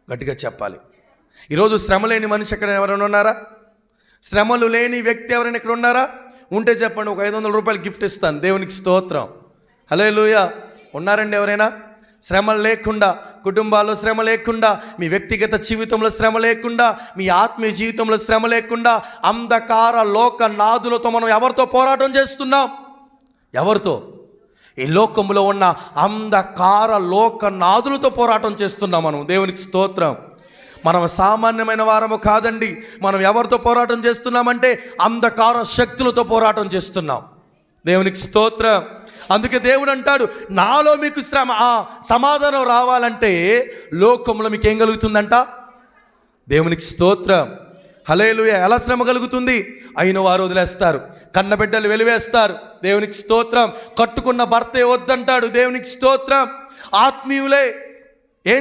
గట్టిగా చెప్పాలి. ఈరోజు శ్రమ లేని మనిషి ఎక్కడ ఎవరైనా ఉన్నారా? శ్రమలు లేని వ్యక్తి ఎవరైనా ఇక్కడ ఉన్నారా? ఉంటే చెప్పండి, ఒక 500 రూపాయలు గిఫ్ట్ ఇస్తాను. దేవునికి స్తోత్రం. హల్లెలూయా. ఉన్నారండి ఎవరైనా? శ్రమలు లేకుండా, కుటుంబాల్లో శ్రమ లేకుండా, మీ వ్యక్తిగత జీవితంలో శ్రమ లేకుండా, మీ ఆత్మీయ జీవితంలో శ్రమ లేకుండా, అంధకార లోక నాదులతో మనం ఎవరితో పోరాటం చేస్తున్నాం? ఎవరితో? ఈ లోకంలో ఉన్న అంధకార లోక నాదులతో పోరాటం చేస్తున్నాం మనం. దేవునికి స్తోత్రం. మనం సామాన్యమైన వారము కాదండి. మనం ఎవరితో పోరాటం చేస్తున్నామంటే అంధకార శక్తులతో పోరాటం చేస్తున్నాం. దేవునికి స్తోత్రం. అందుకే దేవుడు అంటాడు, నాలో మీకు సమాధానం రావాలంటే లోకంలో మీకు ఏం కలుగుతుందంట? దేవునికి స్తోత్రం. హల్లెలూయా. ఎలా శ్రమ కలుగుతుంది? అయిన వారు వదిలేస్తారు, కన్నబిడ్డలు వెలివేస్తారు. దేవునికి స్తోత్రం. కట్టుకున్న భర్తే వద్దంటాడు. దేవునికి స్తోత్రం. ఆత్మీయులే ఏం